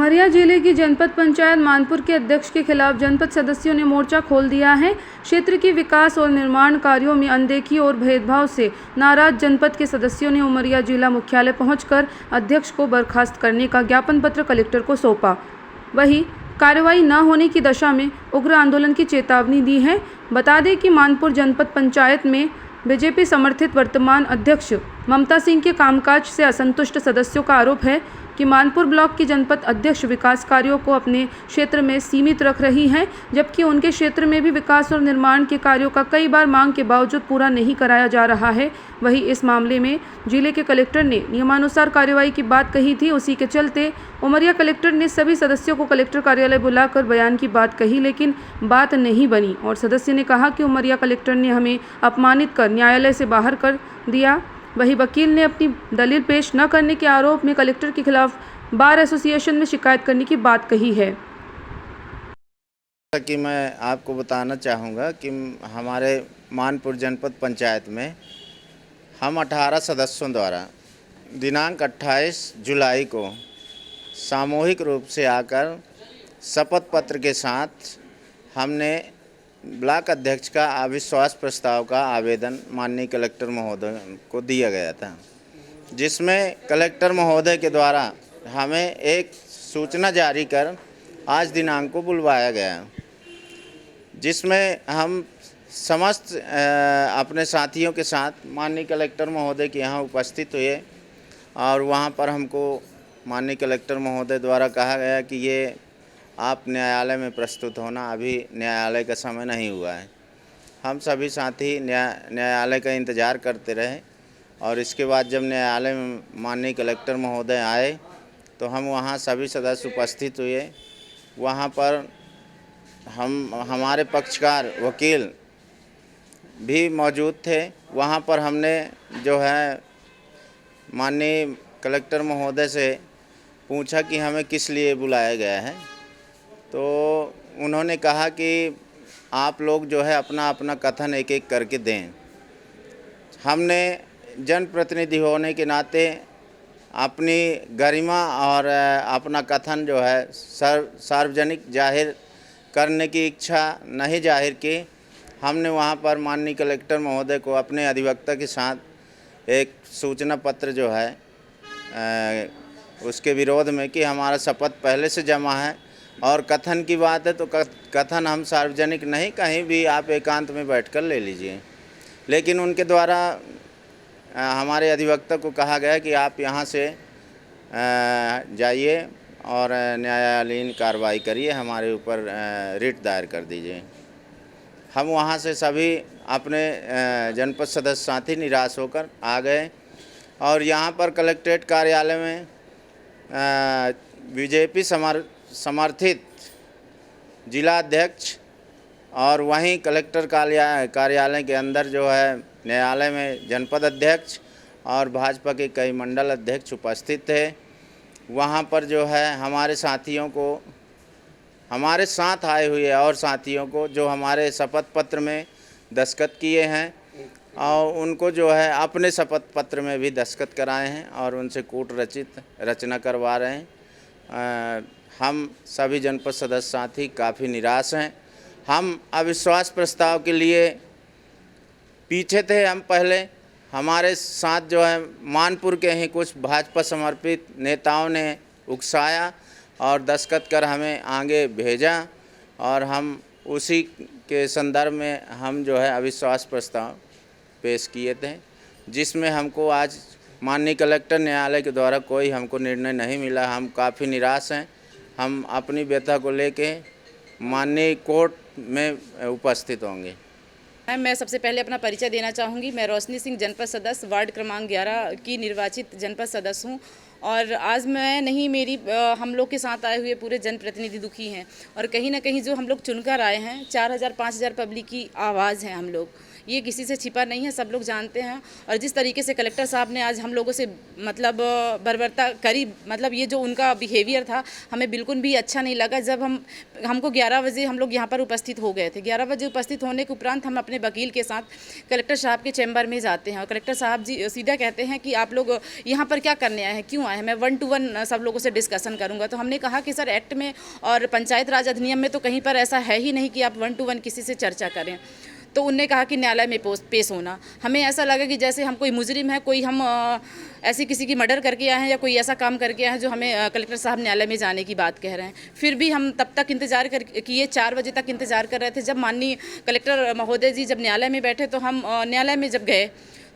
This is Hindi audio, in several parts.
उमरिया जिले की जनपद पंचायत मानपुर के अध्यक्ष के खिलाफ जनपद सदस्यों ने मोर्चा खोल दिया है। क्षेत्र की विकास और निर्माण कार्यों में अनदेखी और भेदभाव से नाराज जनपद के सदस्यों ने उमरिया जिला मुख्यालय पहुंचकर अध्यक्ष को बर्खास्त करने का ज्ञापन पत्र कलेक्टर को सौंपा। वहीं कार्रवाई न होने की दशा में उग्र आंदोलन की चेतावनी दी है। बता दें कि मानपुर जनपद पंचायत में बीजेपी समर्थित वर्तमान अध्यक्ष ममता सिंह के कामकाज से असंतुष्ट सदस्यों का आरोप है कि मानपुर ब्लॉक की जनपद अध्यक्ष विकास कार्यों को अपने क्षेत्र में सीमित रख रही हैं, जबकि उनके क्षेत्र में भी विकास और निर्माण के कार्यों का कई बार मांग के बावजूद पूरा नहीं कराया जा रहा है। वहीं इस मामले में जिले के कलेक्टर ने नियमानुसार कार्रवाई की बात कही थी। उसी के चलते उमरिया कलेक्टर ने सभी सदस्यों को कलेक्टर कार्यालय बुलाकर बयान की बात कही, लेकिन बात नहीं बनी और सदस्य ने कहा कि उमरिया कलेक्टर ने हमें अपमानित कर न्यायालय से बाहर कर दिया। वहीं वकील ने अपनी दलील पेश न करने के आरोप में कलेक्टर के खिलाफ बार एसोसिएशन में शिकायत करने की बात कही है। कि मैं आपको बताना चाहूँगा कि हमारे मानपुर जनपद पंचायत में हम 18 सदस्यों द्वारा दिनांक 28 जुलाई को सामूहिक रूप से आकर शपथ पत्र के साथ हमने ब्लॉक अध्यक्ष का अविश्वास प्रस्ताव का आवेदन माननीय कलेक्टर महोदय को दिया गया था, जिसमें कलेक्टर महोदय के द्वारा हमें एक सूचना जारी कर आज दिनांक को बुलवाया गया, जिसमें हम समस्त अपने साथियों के साथ माननीय कलेक्टर महोदय के यहाँ उपस्थित हुए और वहाँ पर हमको माननीय कलेक्टर महोदय द्वारा कहा गया कि ये आप न्यायालय में प्रस्तुत होना, अभी न्यायालय का समय नहीं हुआ है। हम सभी साथी न्यायालय का इंतज़ार करते रहे और इसके बाद जब न्यायालय में माननीय कलेक्टर महोदय आए तो हम वहाँ सभी सदस्य उपस्थित हुए। वहाँ पर हमारे पक्षकार वकील भी मौजूद थे। वहाँ पर हमने जो है माननीय कलेक्टर महोदय से पूछा कि हमें किस लिए बुलाया गया है, तो उन्होंने कहा कि आप लोग जो है अपना अपना कथन एक एक करके दें। हमने जनप्रतिनिधि होने के नाते अपनी गरिमा और अपना कथन जो है सार्वजनिक जाहिर करने की इच्छा नहीं जाहिर की। हमने वहाँ पर माननीय कलेक्टर महोदय को अपने अधिवक्ता के साथ एक सूचना पत्र जो है उसके विरोध में कि हमारा शपथ पहले से जमा है और कथन की बात है तो कथन हम सार्वजनिक नहीं, कहीं भी आप एकांत में बैठकर ले लीजिए। लेकिन उनके द्वारा हमारे अधिवक्ता को कहा गया कि आप यहाँ से जाइए और न्यायालयीन कार्रवाई करिए, हमारे ऊपर रिट दायर कर दीजिए। हम वहाँ से सभी अपने जनपद सदस्य साथी निराश होकर आ गए और यहाँ पर कलेक्ट्रेट कार्यालय में बीजेपी समर्थित जिला अध्यक्ष और वहीं कलेक्टर कार्यालय के अंदर जो है न्यायालय में जनपद अध्यक्ष और भाजपा के कई मंडल अध्यक्ष उपस्थित थे। वहाँ पर जो है हमारे साथियों को, हमारे साथ आए हुए और साथियों को जो हमारे शपथ पत्र में दस्तखत किए हैं और उनको जो है अपने शपथ पत्र में भी दस्तखत कराए हैं और उनसे कूट रचित रचना करवा रहे हैं। हम सभी जनपद सदस्य साथी काफ़ी निराश हैं। हम अविश्वास प्रस्ताव के लिए पीछे थे। हम पहले हमारे साथ जो है मानपुर के ही कुछ भाजपा समर्पित नेताओं ने उकसाया और दस्तखत कर हमें आगे भेजा और हम उसी के संदर्भ में हम जो है अविश्वास प्रस्ताव पेश किए थे, जिसमें हमको आज माननीय कलेक्टर न्यायालय के द्वारा कोई हमको निर्णय नहीं मिला। हम काफ़ी निराश हैं। हम अपनी व्यथा को लेके माननीय कोर्ट में उपस्थित होंगे। मैं सबसे पहले अपना परिचय देना चाहूँगी। मैं रोशनी सिंह जनपद सदस्य वार्ड क्रमांक 11 की निर्वाचित जनपद सदस्य हूँ और आज मैं नहीं, मेरी हम लोग के साथ आए हुए पूरे जनप्रतिनिधि दुखी हैं और कहीं ना कहीं जो हम लोग चुनकर आए हैं 4000-5000 पब्लिक की आवाज़ है हम लोग। ये किसी से छिपा नहीं है, सब लोग जानते हैं। और जिस तरीके से कलेक्टर साहब ने आज हम लोगों से मतलब बर्बरता करी, मतलब ये जो उनका बिहेवियर था हमें बिल्कुल भी अच्छा नहीं लगा। जब हमको 11 बजे हम लोग यहाँ पर उपस्थित हो गए थे। 11 बजे उपस्थित होने के उपरांत हम अपने वकील के साथ कलेक्टर साहब के चैम्बर में जाते हैं और कलेक्टर साहब जी सीधा कहते हैं कि आप लोग यहाँ पर क्या करने आए हैं, क्यों आए हैं, मैं 1 to 1 सब लोगों से डिस्कशन करूँगा। तो हमने कहा कि सर एक्ट में और पंचायत राज अधिनियम में तो कहीं पर ऐसा है ही नहीं कि आप 1 to 1 किसी से चर्चा करें। तो उनने कहा कि न्यायालय में पेश होना। हमें ऐसा लगा कि जैसे हम कोई मुजरिम है, कोई हम ऐसे किसी की मर्डर करके आए हैं या कोई ऐसा काम करके आए हैं जो हमें कलेक्टर साहब न्यायालय में जाने की बात कह रहे हैं। फिर भी हम तब तक इंतज़ार किए, 4 बजे तक इंतज़ार कर रहे थे। जब माननीय कलेक्टर महोदय जी जब न्यायालय में बैठे तो हम न्यायालय में जब गए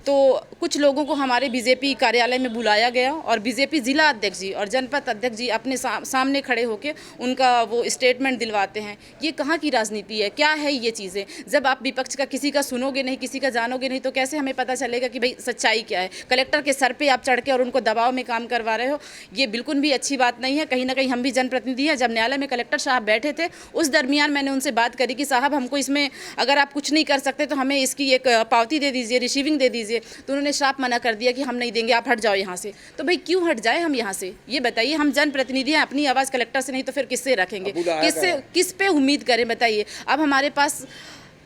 तो कुछ लोगों को हमारे बीजेपी कार्यालय में बुलाया गया और बीजेपी जिला अध्यक्ष जी और जनपद अध्यक्ष जी अपने सामने खड़े होकर उनका वो स्टेटमेंट दिलवाते हैं। ये कहाँ की राजनीति है, क्या है ये चीज़ें? जब आप विपक्ष का किसी का सुनोगे नहीं, किसी का जानोगे नहीं, तो कैसे हमें पता चलेगा कि भाई सच्चाई क्या है? कलेक्टर के सर पे आप चढ़ के और उनको दबाव में काम करवा रहे हो, ये बिल्कुल भी अच्छी बात नहीं है। कहीं ना कहीं हम भी जनप्रतिनिधि हैं। जब न्यायालय में कलेक्टर साहब बैठे थे उस दरमियान मैंने उनसे बात करी कि साहब हमको इसमें अगर आप कुछ नहीं कर सकते तो हमें इसकी एक पावती दे दीजिए, रिसीविंग दे दीजिए। तो उन्होंने साफ मना कर दिया कि हम नहीं देंगे, आप हट जाओ यहाँ से। तो भाई क्यों हट जाए हम यहाँ से, ये बताइए? हम जनप्रतिनिधि हैं, अपनी आवाज़ कलेक्टर से नहीं तो फिर किससे रखेंगे, किस पे उम्मीद करें बताइए? अब हमारे पास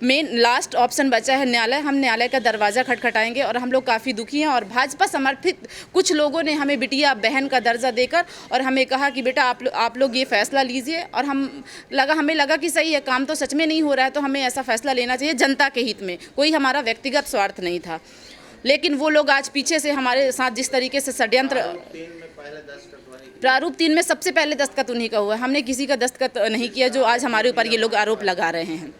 मेन लास्ट ऑप्शन बचा है न्यायालय। हम न्यायालय का दरवाज़ा खटखटाएंगे और हम लोग काफ़ी दुखी हैं। और भाजपा समर्थित कुछ लोगों ने हमें बिटिया बहन का दर्जा देकर और हमें कहा कि बेटा आप लोग ये फैसला लीजिए। और हमें लगा कि सही है, काम तो सच में नहीं हो रहा है, तो हमें ऐसा फैसला लेना चाहिए जनता के हित में, कोई हमारा व्यक्तिगत स्वार्थ नहीं था। लेकिन वो लोग आज पीछे से हमारे साथ जिस तरीके से षड्यंत्र, प्रारूप 3 में सबसे पहले दस्तखत उन्हीं का हुआ है, हमने किसी का दस्तखत नहीं किया, जो आज हमारे ऊपर ये लोग आरोप लगा रहे हैं।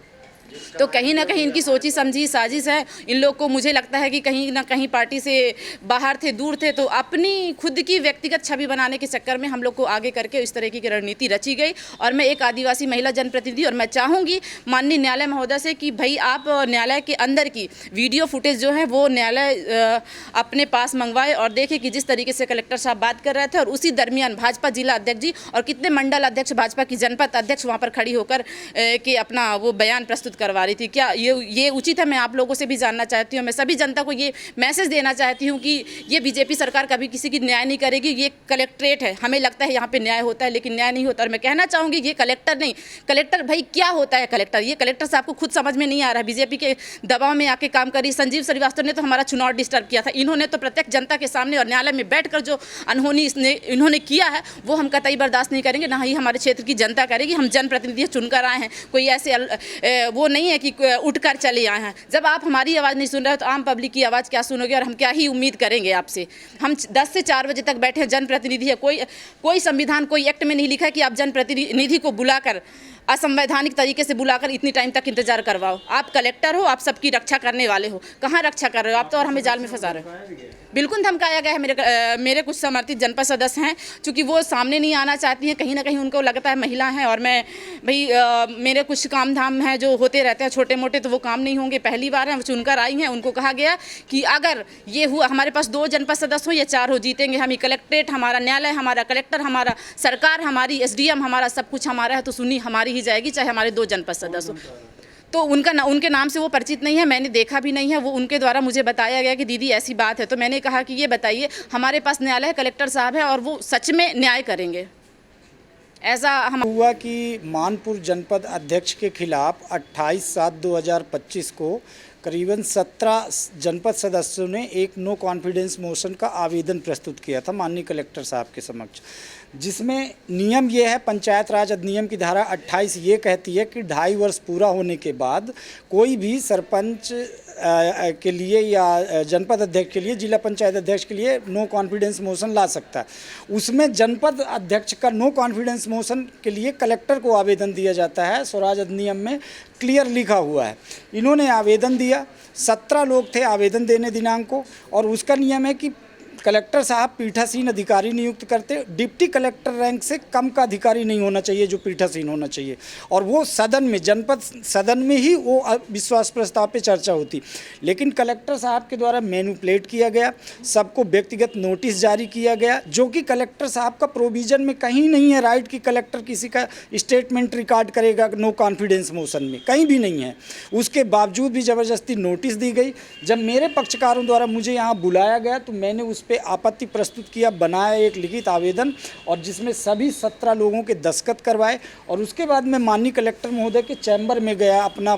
तो कहीं ना कहीं इनकी सोची समझी साजिश है। इन लोग को मुझे लगता है कि कहीं ना कहीं पार्टी से बाहर थे, दूर थे, तो अपनी खुद की व्यक्तिगत छवि बनाने के चक्कर में हम लोग को आगे करके इस तरह की रणनीति रची गई। और मैं एक आदिवासी महिला जनप्रतिनिधि और मैं चाहूँगी माननीय न्यायालय महोदय से कि भाई आप न्यायालय के अंदर की वीडियो फुटेज जो है वो न्यायालय अपने पास मंगवाए और देखे कि जिस तरीके से कलेक्टर साहब बात कर रहे थे और उसी दरमियान भाजपा जिला अध्यक्ष जी और कितने मंडल अध्यक्ष भाजपा की जनपद अध्यक्ष वहाँ पर खड़ी होकर के अपना वो बयान प्रस्तुत करवा रही थी। क्या ये उचित है? मैं आप लोगों से भी जानना चाहती हूँ, मैं सभी जनता को ये मैसेज देना चाहती हूँ कि ये बीजेपी सरकार कभी किसी की न्याय नहीं करेगी। ये कलेक्ट्रेट है, हमें लगता है यहाँ पे न्याय होता है लेकिन न्याय नहीं होता। और मैं कहना चाहूँगी ये कलेक्टर नहीं, कलेक्टर भाई क्या होता है कलेक्टर? ये कलेक्टर साहब को खुद समझ में नहीं आ रहा है। बीजेपी के दबाव में आके काम करी। संजीव श्रीवास्तव ने तो हमारा चुनाव डिस्टर्ब किया था। इन्होंने तो प्रत्यक्ष जनता के सामने और न्यायालय में बैठकर जो अनहोनी इन्होंने किया है वो हम कतई बर्दाश्त नहीं करेंगे, ना ही हमारे क्षेत्र की जनता करेगी। हम जनप्रतिनिधि चुनकर आए हैं, कोई ऐसे वो नहीं है कि उठकर चले आए हैं। जब आप हमारी आवाज़ नहीं सुन रहे हो तो आम पब्लिक की आवाज़ क्या सुनोगे और हम क्या ही उम्मीद करेंगे आपसे? हम 10 से 4 बजे तक बैठे हैं, जनप्रतिनिधि है। कोई संविधान, कोई एक्ट में नहीं लिखा है कि आप जनप्रतिनिधि को बुलाकर असंवैधानिक तरीके से बुलाकर इतनी टाइम तक इंतजार करवाओ। आप कलेक्टर हो, आप सबकी रक्षा करने वाले हो, कहाँ रक्षा कर रहे हो आप? तो और हमें जाल में फंसा रहे हो। बिल्कुल धमकाया गया है। मेरे कुछ समर्थित जनपद सदस्य हैं, चूँकि वो सामने नहीं आना चाहती हैं, कहीं ना कहीं उनको लगता है महिला हैं और मैं भाई मेरे कुछ काम धाम हैं जो होते रहते हैं छोटे मोटे, तो वो काम नहीं होंगे। पहली बार हैं, चुनकर आई हैं। उनको कहा गया कि अगर ये हुआ, हमारे पास 2 जनपद सदस्य हो या 4 हो, जीतेंगे हम ही। कलेक्ट्रेट हमारा, न्यायालय हमारा, कलेक्टर हमारा, सरकार हमारी, SDM हमारा, सब कुछ हमारा है, तो सुनी हमारी ही जाएगी, चाहे हमारे 2 जनपद सदस्य हो। तो उनके नाम से वो परिचित नहीं है, मैंने देखा भी नहीं है। वो उनके द्वारा मुझे बताया गया कि दीदी ऐसी बात है। तो मैंने कहा कि ये बताइए, हमारे पास न्यायालय है, कलेक्टर साहब है और वो सच में न्याय करेंगे। ऐसा हम हुआ कि मानपुर जनपद अध्यक्ष के खिलाफ 28/7/2025 को करीबन 17 जनपद सदस्यों ने एक नो कॉन्फिडेंस मोशन का आवेदन प्रस्तुत किया था माननीय कलेक्टर साहब के समक्ष, जिसमें नियम ये है, पंचायत राज अधिनियम की धारा 28 ये कहती है कि 2.5 वर्ष पूरा होने के बाद कोई भी सरपंच के लिए या जनपद अध्यक्ष के लिए, जिला पंचायत अध्यक्ष के लिए नो कॉन्फिडेंस मोशन ला सकता है। उसमें जनपद अध्यक्ष का नो कॉन्फिडेंस मोशन के लिए कलेक्टर को आवेदन दिया जाता है, स्वराज अधिनियम में क्लियर लिखा हुआ है। इन्होंने आवेदन दिया, 17 लोग थे आवेदन देने दिनांक को, और उसका नियम है कि कलेक्टर साहब पीठासीन अधिकारी नियुक्त करते, डिप्टी कलेक्टर रैंक से कम का अधिकारी नहीं होना चाहिए जो पीठासीन होना चाहिए, और वो सदन में, जनपद सदन में ही वो विश्वास प्रस्ताव पे चर्चा होती। लेकिन कलेक्टर साहब के द्वारा मैनिपुलेट किया गया, सबको व्यक्तिगत नोटिस जारी किया गया, जो कि कलेक्टर साहब का प्रोविज़न में कहीं नहीं है राइट कि कलेक्टर किसी का स्टेटमेंट रिकॉर्ड करेगा नो कॉन्फिडेंस मोशन में, कहीं भी नहीं है। उसके बावजूद भी ज़बरदस्ती नोटिस दी गई। जब मेरे पक्षकारों द्वारा मुझे यहाँ बुलाया गया तो मैंने उस पर आपत्ति प्रस्तुत किया, बनाया एक लिखित आवेदन, और जिसमें सभी 17 लोगों के दस्तखत करवाए, और उसके बाद मैं माननीय कलेक्टर महोदय के चैम्बर में गया अपना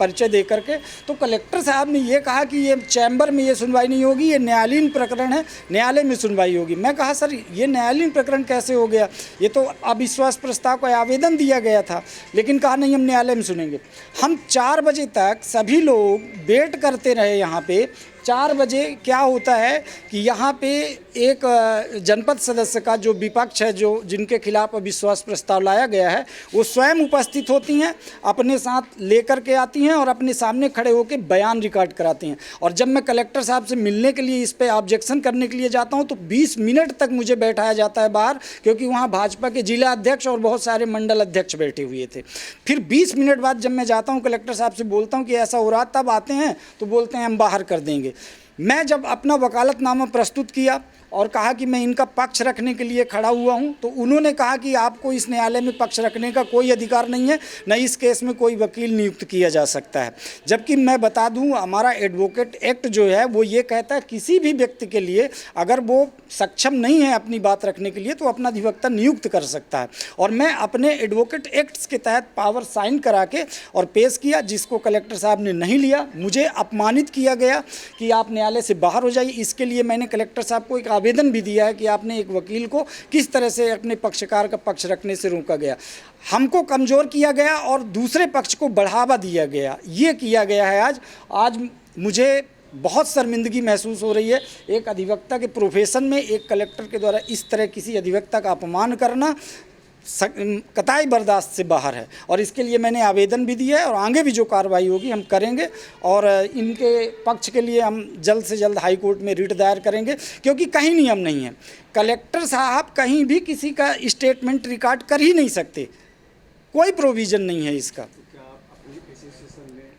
परिचय दे करके। तो कलेक्टर साहब ने ये कहा कि ये चैम्बर में ये सुनवाई नहीं होगी, ये न्यायालयीन प्रकरण है, न्यायालय में सुनवाई होगी। मैं कहा सर ये न्यायालयीन प्रकरण कैसे हो गया, ये तो अविश्वास प्रस्ताव का आवेदन दिया गया था। लेकिन कहा नहीं, हम न्यायालय में सुनेंगे। हम 4 बजे तक सभी लोग वेट करते रहे यहाँ पे। 4 बजे क्या होता है कि यहाँ पे एक जनपद सदस्य का जो विपक्ष है, जो जिनके खिलाफ अविश्वास प्रस्ताव लाया गया है, वो स्वयं उपस्थित होती हैं, अपने साथ लेकर के आती हैं और अपने सामने खड़े होकर बयान रिकॉर्ड कराती हैं। और जब मैं कलेक्टर साहब से मिलने के लिए, इस पे ऑब्जेक्शन करने के लिए जाता हूँ, तो 20 मिनट तक मुझे बैठाया जाता है बाहर, क्योंकि वहाँ भाजपा के जिला अध्यक्ष और बहुत सारे मंडल अध्यक्ष बैठे हुए थे। फिर 20 मिनट बाद जब मैं जाता हूँ कलेक्टर साहब से बोलता हूँ कि ऐसा हो रहा, तब आते हैं तो बोलते हैं हम बाहर कर देंगे। मैं जब अपना वकालतनामा प्रस्तुत किया और कहा कि मैं इनका पक्ष रखने के लिए खड़ा हुआ हूं, तो उन्होंने कहा कि आपको इस न्यायालय में पक्ष रखने का कोई अधिकार नहीं है, न इस केस में कोई वकील नियुक्त किया जा सकता है। जबकि मैं बता दूं, हमारा एडवोकेट एक्ट जो है वो ये कहता है किसी भी व्यक्ति के लिए अगर वो सक्षम नहीं है अपनी बात रखने के लिए तो अपना अधिवक्ता नियुक्त कर सकता है। और मैं अपने एडवोकेट एक्ट्स के तहत पावर साइन करा के और पेश किया, जिसको कलेक्टर साहब ने नहीं लिया। मुझे अपमानित किया गया कि आप न्यायालय से बाहर हो जाइए। इसके लिए मैंने कलेक्टर साहब को एक आवेदन भी दिया है कि आपने एक वकील को किस तरह से अपने पक्षकार का पक्ष रखने से रोका गया, हमको कमज़ोर किया गया और दूसरे पक्ष को बढ़ावा दिया गया, ये किया गया है। आज मुझे बहुत शर्मिंदगी महसूस हो रही है। एक अधिवक्ता के प्रोफेशन में एक कलेक्टर के द्वारा इस तरह किसी अधिवक्ता का अपमान करना कतई बर्दाश्त से बाहर है, और इसके लिए मैंने आवेदन भी दिया है और आगे भी जो कार्रवाई होगी हम करेंगे। और इनके पक्ष के लिए हम जल्द से जल्द हाई कोर्ट में रिट दायर करेंगे, क्योंकि कहीं नियम नहीं है। कलेक्टर साहब कहीं भी किसी का स्टेटमेंट रिकॉर्ड कर ही नहीं सकते, कोई प्रोविज़न नहीं है इसका।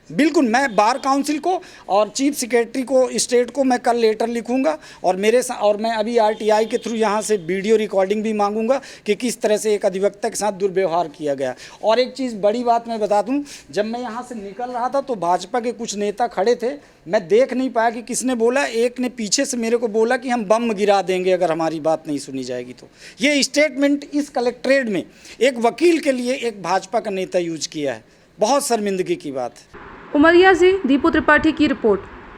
बिल्कुल, मैं बार काउंसिल को और चीफ सेक्रेटरी को, स्टेट को मैं कल लेटर लिखूंगा, और और मैं अभी आरटीआई के थ्रू यहाँ से वीडियो रिकॉर्डिंग भी मांगूंगा कि किस तरह से एक अधिवक्ता के साथ दुर्व्यवहार किया गया। और एक चीज़, बड़ी बात मैं बता दूं, जब मैं यहाँ से निकल रहा था तो भाजपा के कुछ नेता खड़े थे, मैं देख नहीं पाया कि किसने बोला। एक ने पीछे से मेरे को बोला कि हम बम गिरा देंगे अगर हमारी बात नहीं सुनी जाएगी तो। ये स्टेटमेंट इस कलेक्ट्रेट में एक वकील के लिए एक भाजपा का नेता यूज किया है, बहुत शर्मिंदगी की बात है। उमरिया से दीपू त्रिपाठी की रिपोर्ट।